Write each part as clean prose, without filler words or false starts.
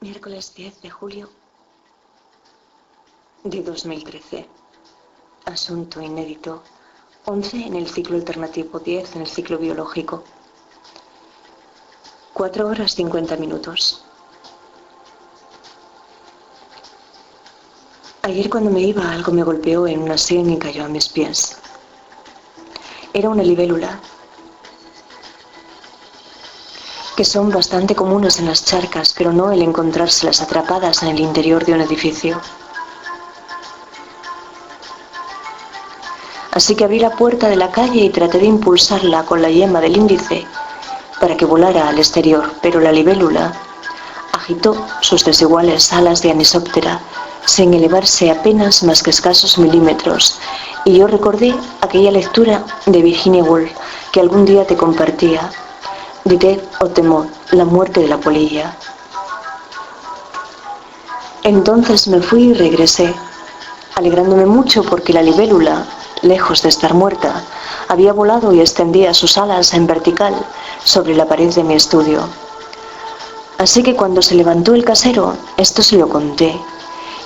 Miércoles 10 de julio de 2013. Asunto inédito. 11 en el ciclo alternativo, 10 en el ciclo biológico. 4 horas 50 minutos. Ayer cuando me iba algo me golpeó en una sien y cayó a mis pies. Era una libélula, que son bastante comunes en las charcas, pero no el encontrárselas atrapadas en el interior de un edificio. Así que abrí la puerta de la calle y traté de impulsarla con la yema del índice para que volara al exterior, pero la libélula agitó sus desiguales alas de anisóptera sin elevarse apenas más que escasos milímetros, y yo recordé aquella lectura de Virginia Woolf que algún día te compartía, The Death of the Moth, la muerte de la polilla. Entonces me fui y regresé, alegrándome mucho porque la libélula, lejos de estar muerta, había volado y extendía sus alas en vertical sobre la pared de mi estudio. Así que cuando se levantó el casero, esto se lo conté,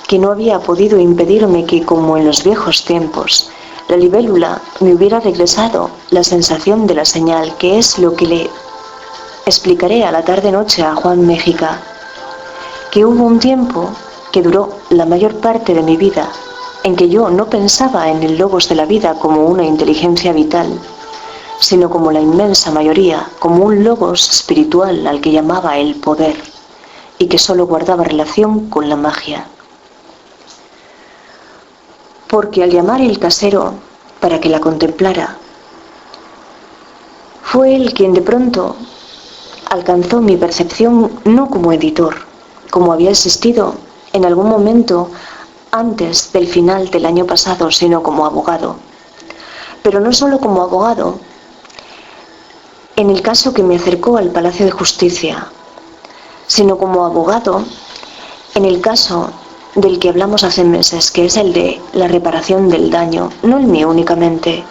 que no había podido impedirme que, como en los viejos tiempos, la libélula me hubiera regresado la sensación de la señal, que es lo que le explicaré a la tarde-noche a Juan Méxica, que hubo un tiempo que duró la mayor parte de mi vida en que yo no pensaba en el logos de la vida como una inteligencia vital, sino como la inmensa mayoría, como un logos espiritual al que llamaba el poder, y que solo guardaba relación con la magia. Porque al llamar el casero para que la contemplara, fue él quien de pronto alcanzó mi percepción no como editor, como había existido en algún momento antes del final del año pasado, sino como abogado. Pero no solo como abogado, en el caso que me acercó al Palacio de Justicia, sino como abogado en el caso del que hablamos hace meses, que es el de la reparación del daño, no el mío únicamente,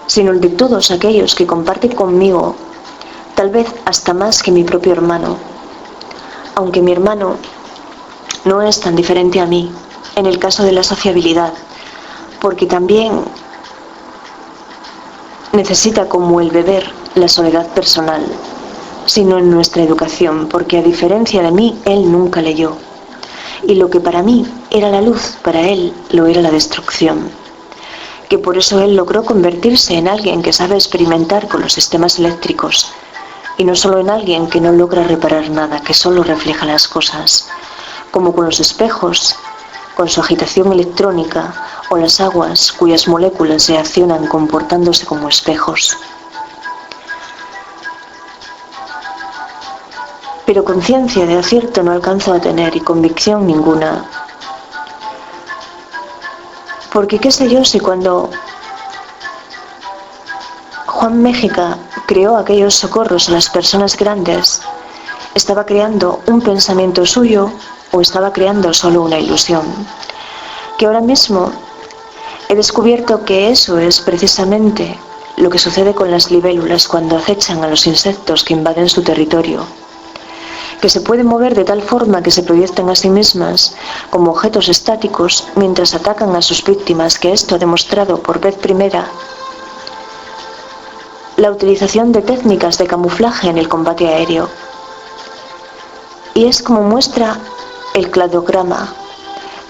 sino el de todos aquellos que comparten conmigo, tal vez hasta más que mi propio hermano, aunque mi hermano no es tan diferente a mí en el caso de la sociabilidad, porque también necesita, como el beber, la soledad personal, sino en nuestra educación, porque a diferencia de mí, él nunca leyó. Y lo que para mí era la luz, para él lo era la destrucción. Que por eso él logró convertirse en alguien que sabe experimentar con los sistemas eléctricos, y no solo en alguien que no logra reparar nada, que solo refleja las cosas, como con los espejos, con su agitación electrónica, o las aguas cuyas moléculas reaccionan comportándose como espejos. Pero conciencia de acierto no alcanzo a tener y convicción ninguna. Porque qué sé yo si cuando Juan Méxica creó aquellos socorros a las personas grandes, estaba creando un pensamiento suyo o estaba creando solo una ilusión. Que ahora mismo he descubierto que eso es precisamente lo que sucede con las libélulas cuando acechan a los insectos que invaden su territorio, que se pueden mover de tal forma que se proyectan a sí mismas como objetos estáticos mientras atacan a sus víctimas, que esto ha demostrado por vez primera la utilización de técnicas de camuflaje en el combate aéreo. Y es como muestra el cladograma,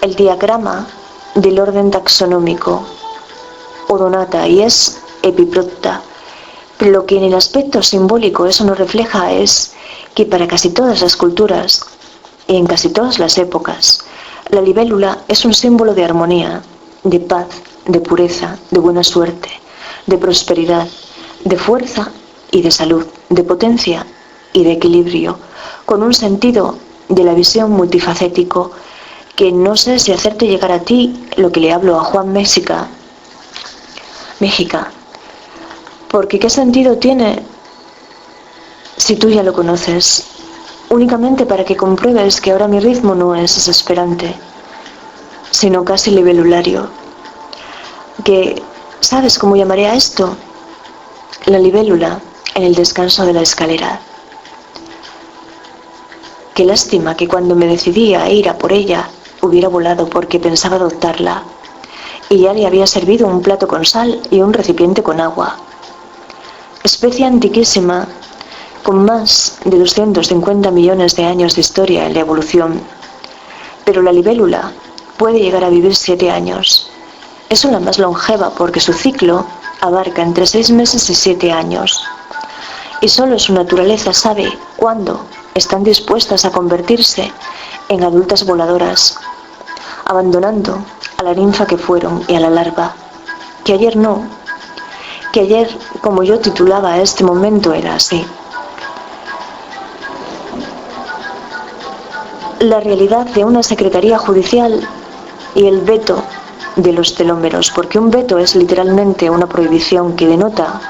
el diagrama del orden taxonómico Odonata, y es epiprocta. Pero lo que en el aspecto simbólico eso nos refleja es que para casi todas las culturas y en casi todas las épocas, la libélula es un símbolo de armonía, de paz, de pureza, de buena suerte, de prosperidad, de fuerza y de salud, de potencia y de equilibrio, con un sentido de la visión multifacético que no sé si hacerte llegar a ti lo que le hablo a Juan Méxica, porque qué sentido tiene si tú ya lo conoces, únicamente para que compruebes que ahora mi ritmo no es desesperante, sino casi libelulario. Que, ¿sabes cómo llamaré a esto? La libélula en el descanso de la escalera. Qué lástima que cuando me decidí a ir a por ella, hubiera volado porque pensaba adoptarla. Y ya le había servido un plato con sal y un recipiente con agua. Especie antiquísima, con más de 250 millones de años de historia en la evolución. Pero la libélula puede llegar a vivir 7 años. Es la más longeva porque su ciclo abarca entre 6 meses y 7 años. Y solo su naturaleza sabe cuándo están dispuestas a convertirse en adultas voladoras, abandonando a la ninfa que fueron y a la larva. Que ayer no, que ayer, como yo titulaba a este momento, era así. La realidad de una secretaría judicial y el veto de los telómeros, porque un veto es literalmente una prohibición que denota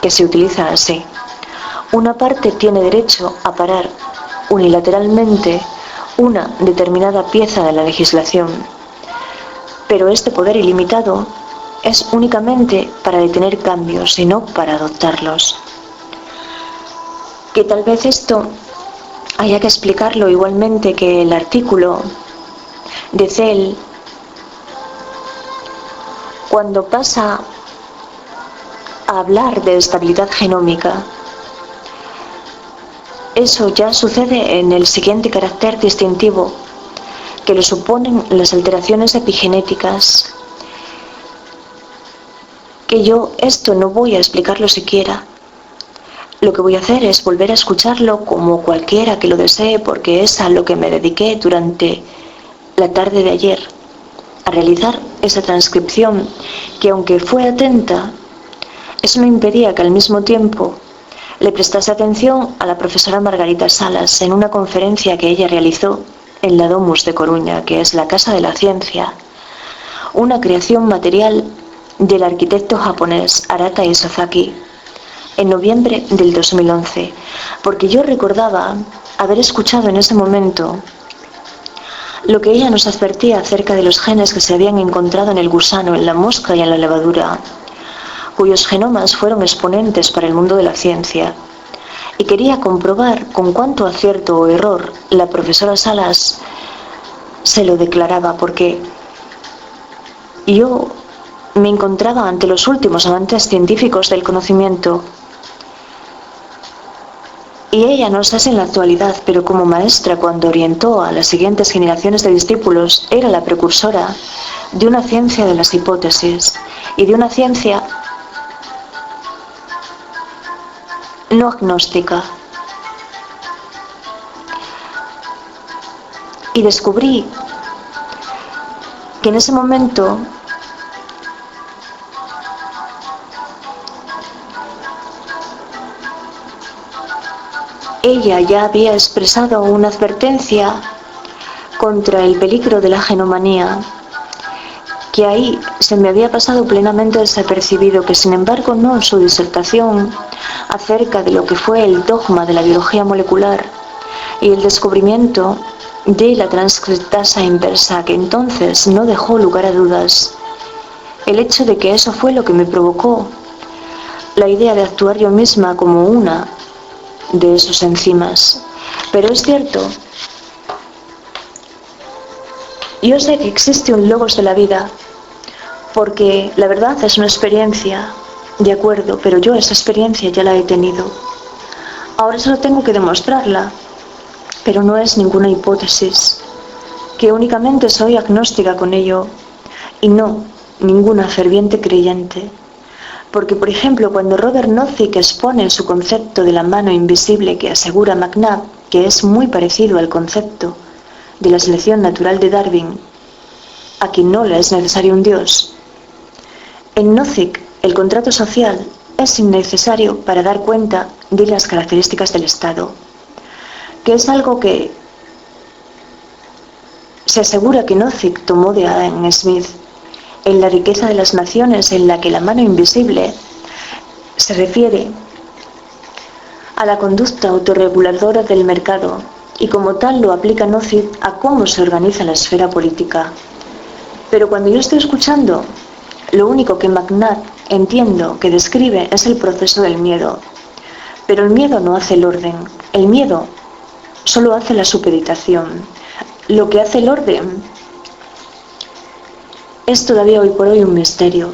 que se utiliza así. Una parte tiene derecho a parar unilateralmente una determinada pieza de la legislación, pero este poder ilimitado es únicamente para detener cambios y no para adoptarlos. Que tal vez esto haya que explicarlo igualmente que el artículo de Cell, cuando pasa a hablar de estabilidad genómica, eso ya sucede en el siguiente carácter distintivo que lo suponen las alteraciones epigenéticas, que yo esto no voy a explicarlo siquiera. Lo que voy a hacer es volver a escucharlo como cualquiera que lo desee, porque es a lo que me dediqué durante la tarde de ayer, a realizar esa transcripción que, aunque fue atenta, eso no impedía que al mismo tiempo le prestase atención a la profesora Margarita Salas en una conferencia que ella realizó en la Domus de Coruña, que es la Casa de la Ciencia, una creación material del arquitecto japonés Arata Isozaki, en noviembre del 2011, porque yo recordaba haber escuchado en ese momento lo que ella nos advertía acerca de los genes que se habían encontrado en el gusano, en la mosca y en la levadura, cuyos genomas fueron exponentes para el mundo de la ciencia. Y quería comprobar con cuánto acierto o error la profesora Salas se lo declaraba, porque yo me encontraba ante los últimos avances científicos del conocimiento. Y ella no sé si en la actualidad, pero como maestra, cuando orientó a las siguientes generaciones de discípulos, era la precursora de una ciencia de las hipótesis y de una ciencia no agnóstica. Y descubrí que en ese momento ella ya había expresado una advertencia contra el peligro de la genomanía, que ahí se me había pasado plenamente desapercibido, que sin embargo no en su disertación acerca de lo que fue el dogma de la biología molecular y el descubrimiento de la transcriptasa inversa, que entonces no dejó lugar a dudas. El hecho de que eso fue lo que me provocó la idea de actuar yo misma como una de esos enzimas. Pero es cierto, yo sé que existe un logos de la vida, porque la verdad es una experiencia, de acuerdo, pero yo esa experiencia ya la he tenido. Ahora solo tengo que demostrarla, pero no es ninguna hipótesis, que únicamente soy agnóstica con ello, y no ninguna ferviente creyente. Porque, por ejemplo, cuando Robert Nozick expone su concepto de la mano invisible que asegura McNabb, que es muy parecido al concepto de la selección natural de Darwin, a quien no le es necesario un Dios, en Nozick el contrato social es innecesario para dar cuenta de las características del Estado, que es algo que se asegura que Nozick tomó de Adam Smith en La riqueza de las naciones, en la que la mano invisible se refiere a la conducta autorreguladora del mercado, y como tal lo aplica Nozick a cómo se organiza la esfera política. Pero cuando yo estoy escuchando, lo único que McNabb entiendo que describe es el proceso del miedo. Pero el miedo no hace el orden. El miedo solo hace la supeditación. Lo que hace el orden es todavía hoy por hoy un misterio.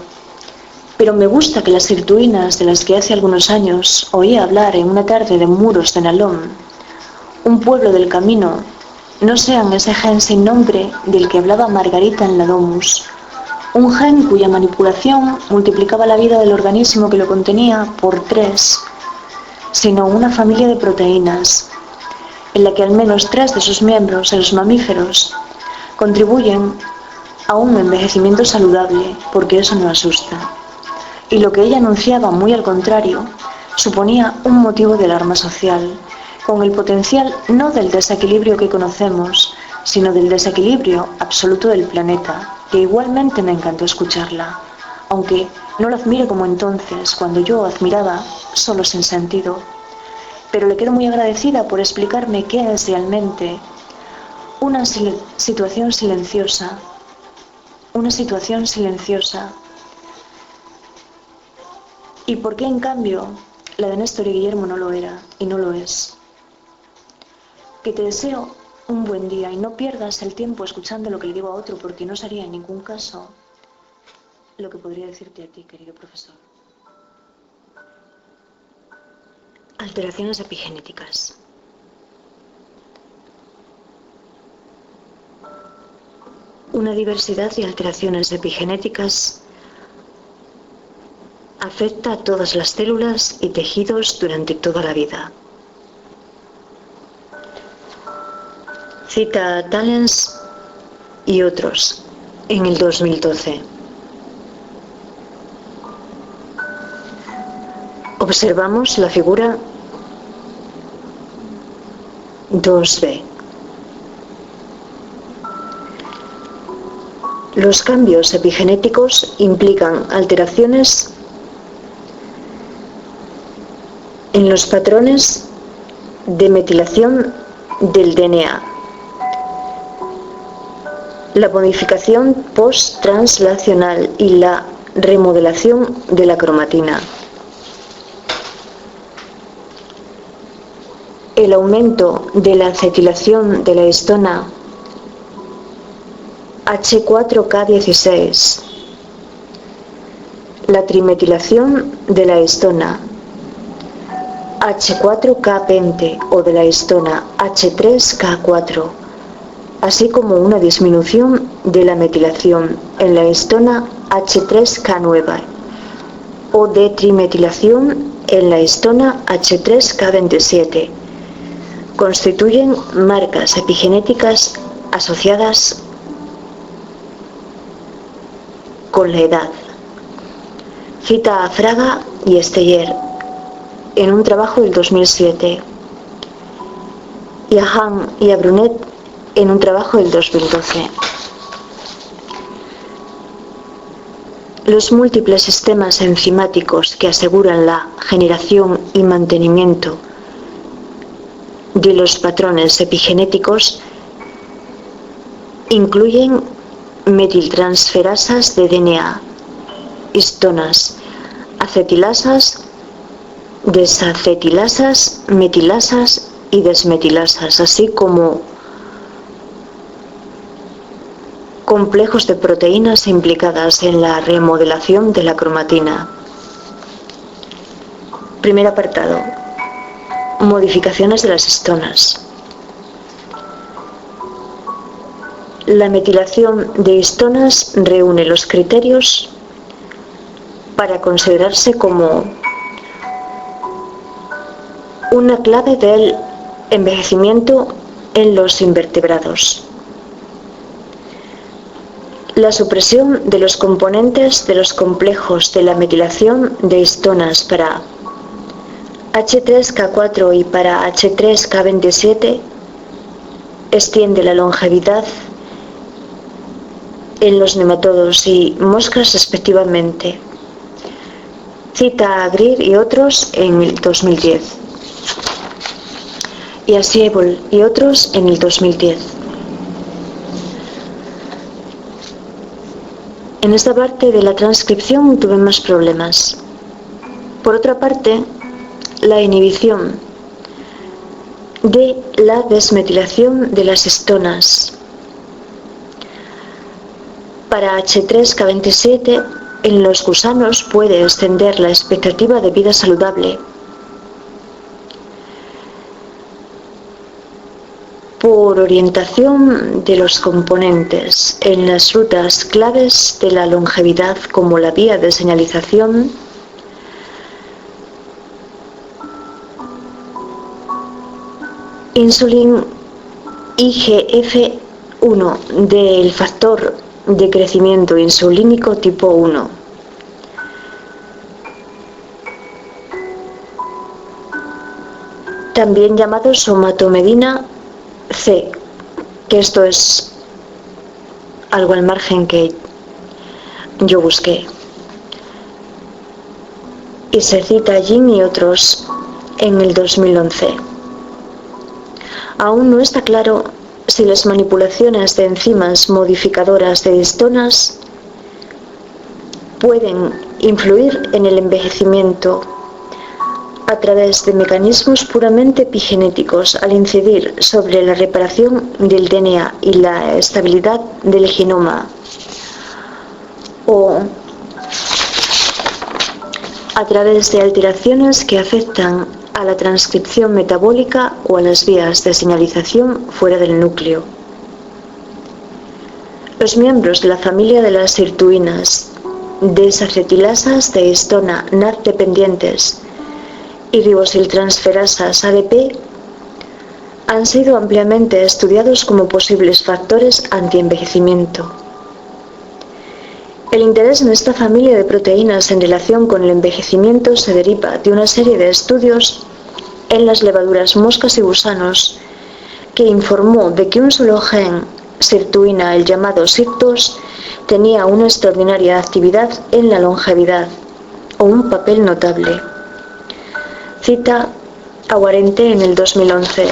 Pero me gusta que las sirtuinas de las que hace algunos años oí hablar en una tarde de Muros de Nalón, un pueblo del camino, no sean ese gen sin nombre del que hablaba Margarita en la Domus, un gen cuya manipulación multiplicaba la vida del organismo que lo contenía por 3, sino una familia de proteínas, en la que al menos 3 de sus miembros, en los mamíferos, contribuyen a un envejecimiento saludable, porque eso no asusta. Y lo que ella anunciaba, muy al contrario, suponía un motivo de alarma social, con el potencial no del desequilibrio que conocemos, sino del desequilibrio absoluto del planeta, que igualmente me encantó escucharla, aunque no lo admire como entonces, cuando yo admiraba solo sin sentido. Pero le quedo muy agradecida por explicarme qué es realmente una situación silenciosa, y por qué en cambio la de Néstor y Guillermo no lo era y no lo es. Que te deseo un buen día y no pierdas el tiempo escuchando lo que le digo a otro, porque no sería en ningún caso lo que podría decirte a ti, querido profesor. Alteraciones epigenéticas. Una diversidad de alteraciones epigenéticas afecta a todas las células y tejidos durante toda la vida. Cita a Talens y otros en el 2012. Observamos la figura 2b. Los cambios epigenéticos implican alteraciones en los patrones de metilación del DNA, la modificación post-translacional y la remodelación de la cromatina. El aumento de la acetilación de la histona H4K16, la trimetilación de la histona H4K20 o de la histona H3K4, así como una disminución de la metilación en la histona H3K9 o de trimetilación en la histona H3K27, constituyen marcas epigenéticas asociadas con la edad. Cita a Fraga y Esteller en un trabajo del 2007 y a Hahn y a Brunet en un trabajo del 2012. Los múltiples sistemas enzimáticos que aseguran la generación y mantenimiento de los patrones epigenéticos incluyen metiltransferasas de DNA, histonas, acetilasas, desacetilasas, metilasas y desmetilasas, así como complejos de proteínas implicadas en la remodelación de la cromatina. Primer apartado. Modificaciones de las histonas. La metilación de histonas reúne los criterios para considerarse como una clave del envejecimiento en los invertebrados. La supresión de los componentes de los complejos de la metilación de histonas para H3K4 y para H3K27 extiende la longevidad en los nematodos y moscas respectivamente. Cita a Greer y otros en el 2010 y a Siebel y otros en el 2010. En esta parte de la transcripción tuve más problemas. Por otra parte, la inhibición de la desmetilación de las histonas. Para H3K27, en los gusanos puede extender la expectativa de vida saludable. Por orientación de los componentes en las rutas claves de la longevidad, como la vía de señalización, insulin IGF-1 del factor de crecimiento insulínico tipo 1. También llamado somatomedina C, que esto es algo al margen que yo busqué. Y se cita a Jin y otros en el 2011. Aún no está claro si las manipulaciones de enzimas modificadoras de histonas pueden influir en el envejecimiento a través de mecanismos puramente epigenéticos al incidir sobre la reparación del DNA y la estabilidad del genoma, o a través de alteraciones que afectan a la transcripción metabólica o a las vías de señalización fuera del núcleo. Los miembros de la familia de las sirtuinas desacetilasas de histona NAD dependientes y ribosiltransferasas ADP han sido ampliamente estudiados como posibles factores antienvejecimiento. El interés en esta familia de proteínas en relación con el envejecimiento se deriva de una serie de estudios en las levaduras, moscas y gusanos que informó de que un solo gen sirtuina, el llamado SIRT2, tenía una extraordinaria actividad en la longevidad o un papel notable. Cita a Guarente en el 2011.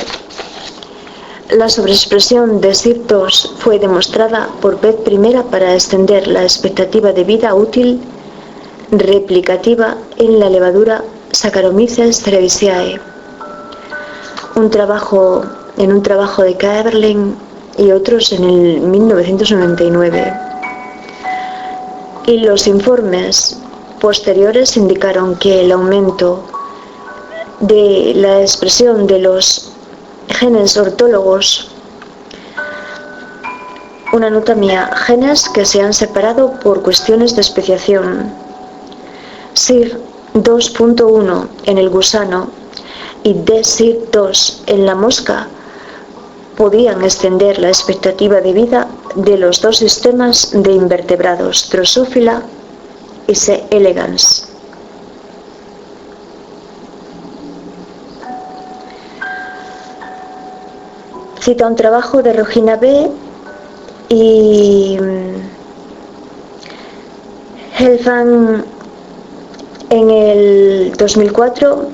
La sobreexpresión de SIRT2 fue demostrada por vez primera para extender la expectativa de vida útil replicativa en la levadura Saccharomyces cerevisiae. En un trabajo de Kaeberlein y otros en el 1999. Y los informes posteriores indicaron que el aumento de la expresión de los genes ortólogos, una nota mía, genes que se han separado por cuestiones de especiación, SIR 2.1 en el gusano y DSIR2 en la mosca, podían extender la expectativa de vida de los dos sistemas de invertebrados, Drosophila y C. elegans. Cita un trabajo de Regina B. y Helfand en el 2004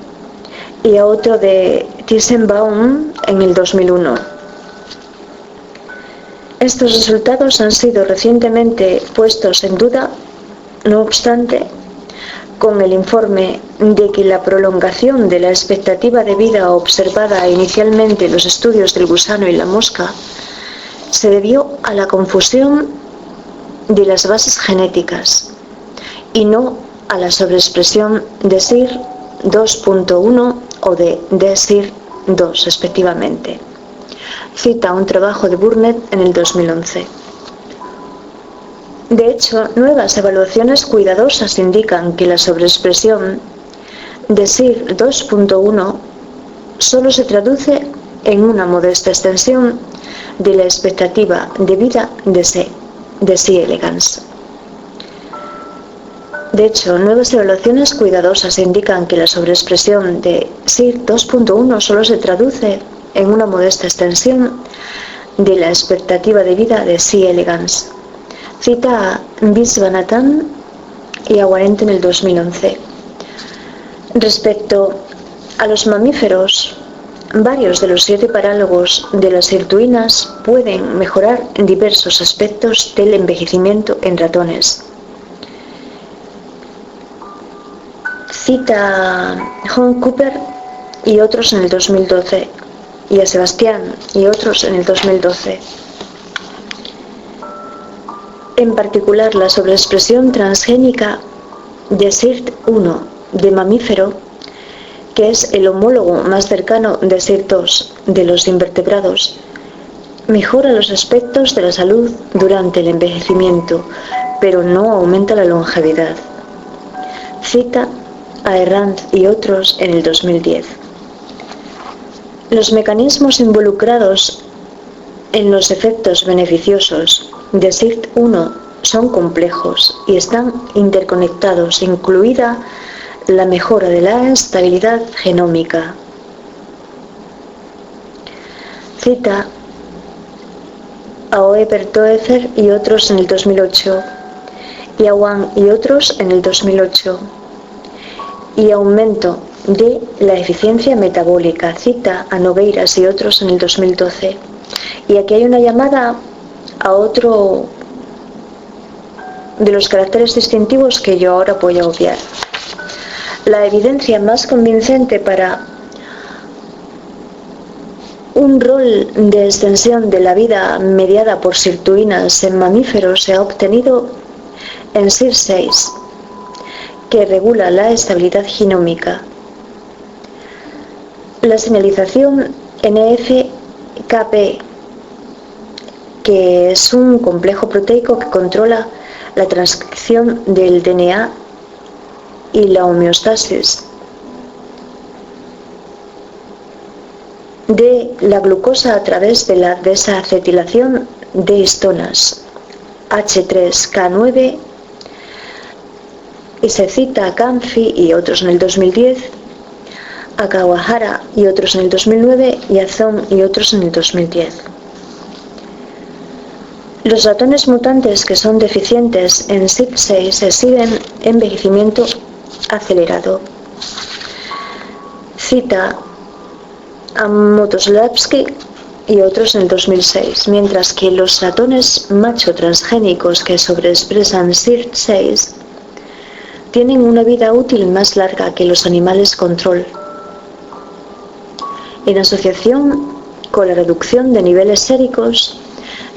y a otro de Thyssen-Baum en el 2001. Estos resultados han sido recientemente puestos en duda, no obstante, con el informe de que la prolongación de la expectativa de vida observada inicialmente en los estudios del gusano y la mosca se debió a la confusión de las bases genéticas y no a la sobreexpresión de SIR 2.1 o de DSIR2 respectivamente. Cita un trabajo de Burnett en el 2011. De hecho, nuevas evaluaciones cuidadosas indican que la sobreexpresión de SIR 2.1 solo se traduce en una modesta extensión de la expectativa de vida de C. elegans. De hecho, nuevas evaluaciones cuidadosas indican que la sobreexpresión de SIR 2.1 solo se traduce en una modesta extensión de la expectativa de vida de C. elegans. Cita a Viswanathan y a Guarente en el 2011. Respecto a los mamíferos, varios de los 7 parálogos de las sirtuinas pueden mejorar en diversos aspectos del envejecimiento en ratones. Cita a John Cooper y otros en el 2012 y a Sebastián y otros en el 2012. En particular, la sobreexpresión transgénica de SIRT1 de mamífero, que es el homólogo más cercano de SIRT2 de los invertebrados, mejora los aspectos de la salud durante el envejecimiento, pero no aumenta la longevidad. Cita a Herranz y otros en el 2010. Los mecanismos involucrados en los efectos beneficiosos de SIRT1 son complejos y están interconectados, incluida la mejora de la estabilidad genómica. Cita a Oeber Toefer y otros en el 2008, y a Wang y otros en el 2008, y aumento de la eficiencia metabólica. Cita a Nogueiras y otros en el 2012. Y aquí hay una llamada a otro de los caracteres distintivos que yo ahora voy a obviar. La evidencia más convincente para un rol de extensión de la vida mediada por sirtuinas en mamíferos se ha obtenido en SIR6, que regula la estabilidad genómica. La señalización NF-κB, que es un complejo proteico que controla la transcripción del DNA y la homeostasis de la glucosa a través de la desacetilación de histonas H3K9, y se cita a Canfi y otros en el 2010, a Kawahara y otros en el 2009 y a Zhong y otros en el 2010. Los ratones mutantes que son deficientes en SIRT6 exhiben envejecimiento acelerado. Cita a Motoslavsky y otros en el 2006, mientras que los ratones macho transgénicos que sobreexpresan SIRT6 tienen una vida útil más larga que los animales control. En asociación con la reducción de niveles séricos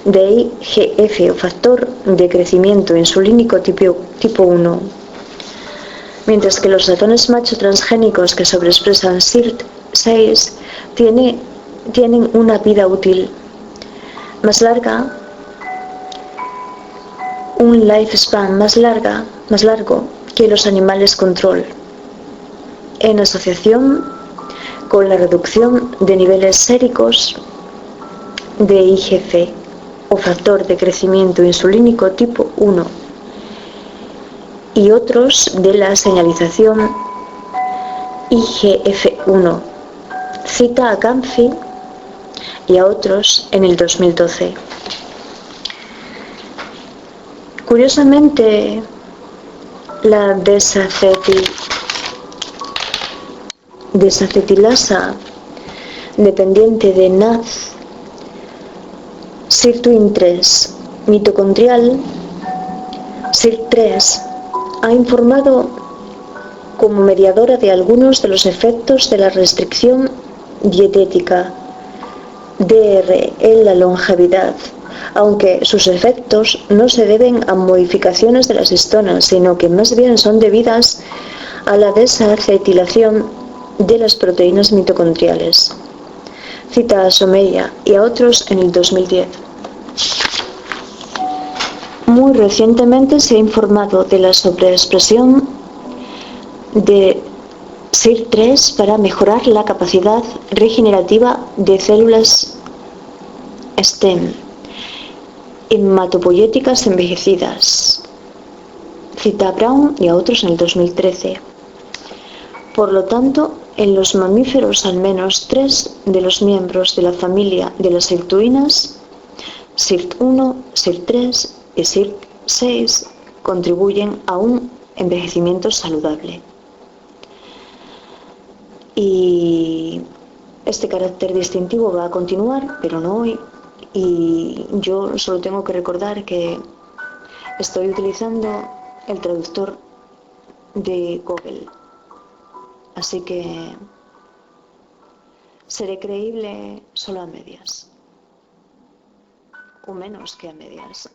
de IGF o factor de crecimiento insulínico tipo 1, mientras que los ratones macho transgénicos que sobreexpresan SIRT6 tienen una vida útil más larga, un lifespan más largo que los animales control, en asociación con la reducción de niveles séricos de IGF o factor de crecimiento insulínico tipo 1 y otros de la señalización IGF-1. Cita a Canfi y a otros en el 2012. Curiosamente, la desacetilasa dependiente de NADH SIRTwin3 mitocondrial SIRT3 ha informado como mediadora de algunos de los efectos de la restricción dietética DR en la longevidad, aunque sus efectos no se deben a modificaciones de las histonas, sino que más bien son debidas a la desacetilación de las proteínas mitocondriales. Cita a Someya y a otros en el 2010. Muy recientemente se ha informado de la sobreexpresión de SIRT3 para mejorar la capacidad regenerativa de células STEM hematopoyéticas envejecidas. Cita a Brown y a otros en el 2013. Por lo tanto, en los mamíferos al menos 3 de los miembros de la familia de las sirtuinas, SIRT1, SIRT3 y SIRT6, contribuyen a un envejecimiento saludable. Y este carácter distintivo va a continuar, pero no hoy. Y yo solo tengo que recordar que estoy utilizando el traductor de Google. Así que Seré creíble solo a medias, o menos que a medias.